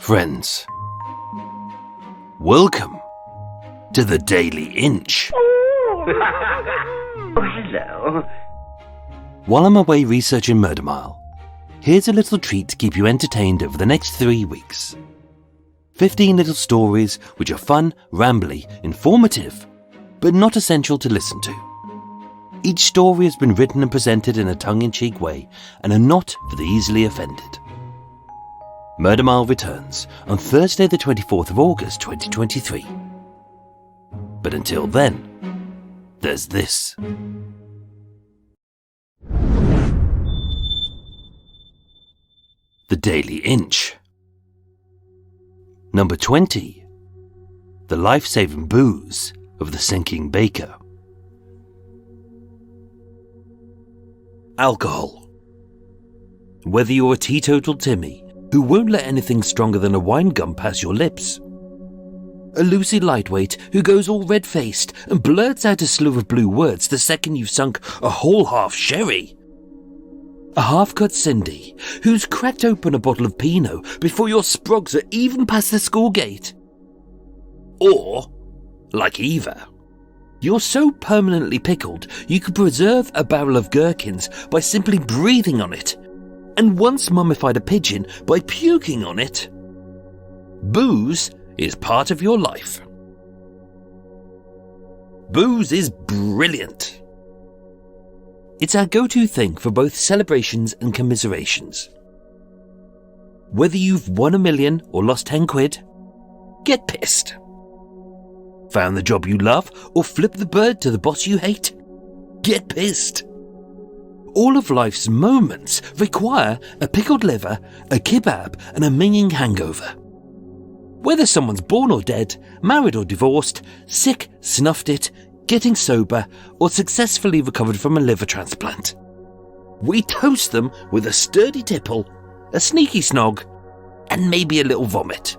Friends, welcome to the Daily Inch. Oh, hello. While I'm away researching Murder Mile, here's a little treat to keep you entertained over the next 3 weeks. 15 little stories which are fun, rambly, informative, but not essential to listen to. Each story has been written and presented in a tongue-in-cheek way and are not for the easily offended. Murder Mile returns on Thursday the 24th of August 2023. But until then, there's this. The Daily Inch. Number 20. The life-saving booze of the sinking baker. Alcohol. Whether you're a teetotal Timmy who won't let anything stronger than a wine gum pass your lips, a Lucy lightweight who goes all red-faced and blurts out a slew of blue words the second you've sunk a whole half sherry, a half-cut Cindy who's cracked open a bottle of Pinot before your sprogs are even past the school gate, or, like Eva, you're so permanently pickled you could preserve a barrel of gherkins by simply breathing on it, and once mummified a pigeon by puking on it. Booze is part of your life. Booze is brilliant. It's our go-to thing for both celebrations and commiserations. Whether you've won $1 million or lost 10 quid, get pissed. Found the job you love or flipped the bird to the boss you hate, get pissed. All of life's moments require a pickled liver, a kebab and a minging hangover. Whether someone's born or dead, married or divorced, sick, snuffed it, getting sober, or successfully recovered from a liver transplant, we toast them with a sturdy tipple, a sneaky snog, and maybe a little vomit.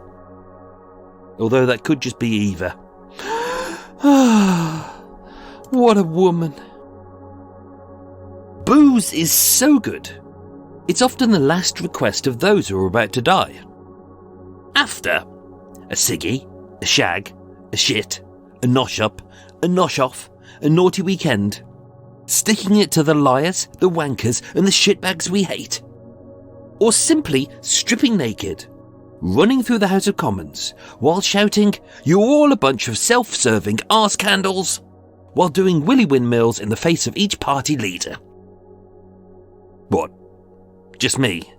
Although that could just be Eva. What a woman. Booze is so good, it's often the last request of those who are about to die. After a ciggy, a shag, a shit, a nosh up, a nosh off, a naughty weekend, sticking it to the liars, the wankers and the shitbags we hate. Or simply stripping naked, running through the House of Commons while shouting, "You're all a bunch of self-serving arse candles," while doing willy windmills in the face of each party leader. What? Just me?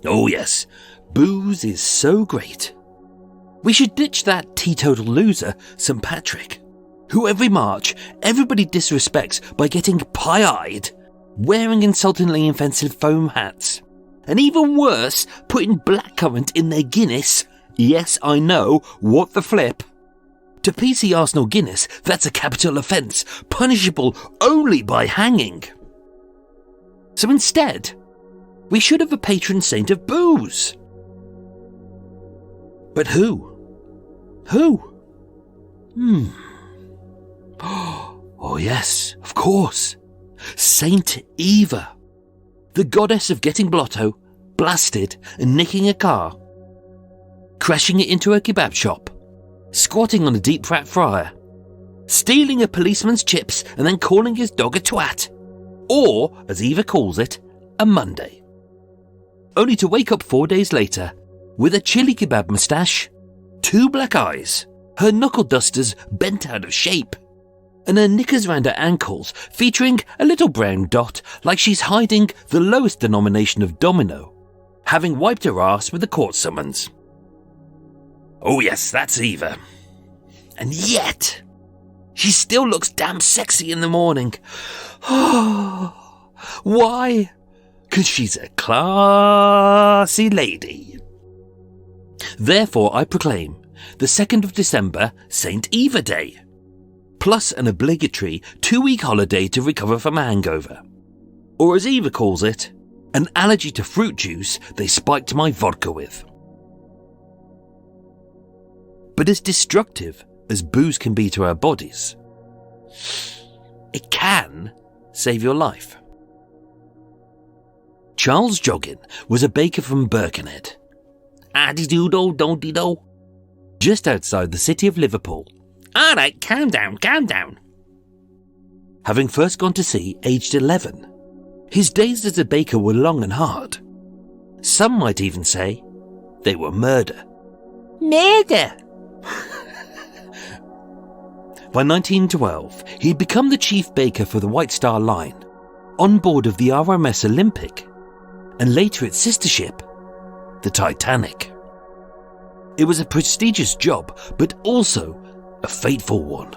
Oh yes, booze is so great. We should ditch that teetotal loser, St. Patrick, who every March everybody disrespects by getting pie-eyed, wearing insultingly offensive foam hats, and even worse, putting blackcurrant in their Guinness. Yes, I know, what the flip. To PC Arsenal Guinness, that's a capital offence, punishable only by hanging. So instead, we should have a patron saint of booze. But who? Who? Oh yes, of course. Saint Eva. The goddess of getting blotto, blasted and nicking a car, crashing it into a kebab shop, squatting on a deep fat fryer, stealing a policeman's chips and then calling his dog a twat, or, as Eva calls it, a Monday. Only to wake up 4 days later with a chili kebab moustache, 2 black eyes, her knuckle dusters bent out of shape, and her knickers round her ankles featuring a little brown dot like she's hiding the lowest denomination of domino, having wiped her ass with a court summons. Oh yes, that's Eva. And yet, she still looks damn sexy in the morning. Why? 'Cause she's a classy lady. Therefore I proclaim the 2nd of December St. Eva Day, plus an obligatory 2-week holiday to recover from a hangover. Or as Eva calls it, an allergy to fruit juice they spiked my vodka with. But as destructive as booze can be to our bodies, it can save your life. Charles Joggin was a baker from Birkenhead, Addy-doodle, don't-de-do. Just outside the city of Liverpool. All right, calm down, calm down. Having first gone to sea aged 11, his days as a baker were long and hard. Some might even say they were murder. Murder! By 1912, he'd become the chief baker for the White Star Line, on board of the RMS Olympic, and later its sister ship, the Titanic. It was a prestigious job, but also a fateful one.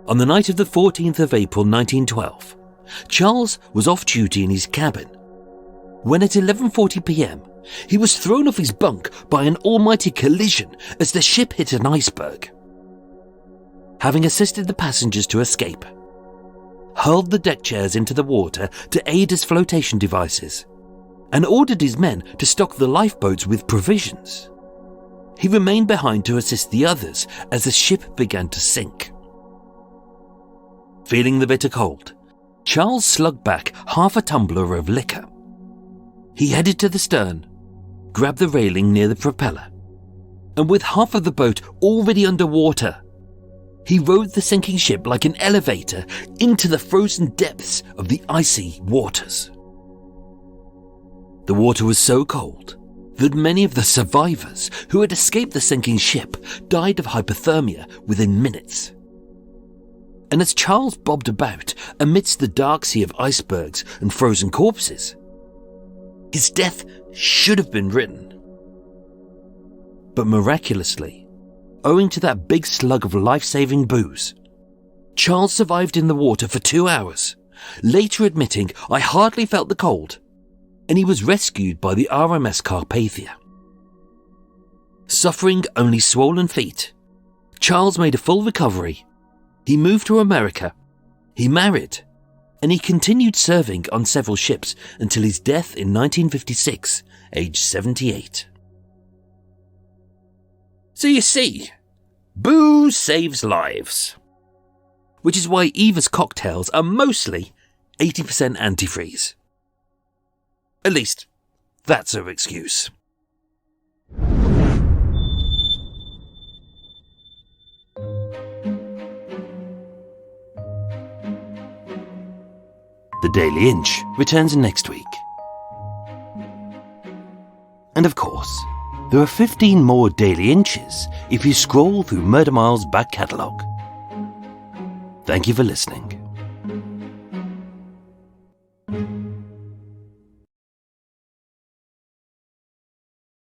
On the night of the 14th of April 1912, Charles was off duty in his cabin, when at 11:40 p.m, he was thrown off his bunk by an almighty collision as the ship hit an iceberg. Having assisted the passengers to escape, hurled the deck chairs into the water to aid as flotation devices, and ordered his men to stock the lifeboats with provisions. He remained behind to assist the others as the ship began to sink. Feeling the bitter cold, Charles slugged back half a tumbler of liquor. He headed to the stern, grabbed the railing near the propeller, and with half of the boat already underwater, he rode the sinking ship like an elevator into the frozen depths of the icy waters. The water was so cold that many of the survivors who had escaped the sinking ship died of hypothermia within minutes. And as Charles bobbed about amidst the dark sea of icebergs and frozen corpses, his death should have been written. But miraculously, owing to that big slug of life-saving booze, Charles survived in the water for 2 hours, later admitting, "I hardly felt the cold," and he was rescued by the RMS Carpathia. Suffering only swollen feet, Charles made a full recovery. He moved to America, he married, and he continued serving on several ships until his death in 1956, aged 78. So you see, booze saves lives. Which is why Eva's cocktails are mostly 80% antifreeze. At least, that's her excuse. The Daily Inch returns next week. And of course, there are 15 more Daily Inches if you scroll through Murder Mile's back catalogue. Thank you for listening.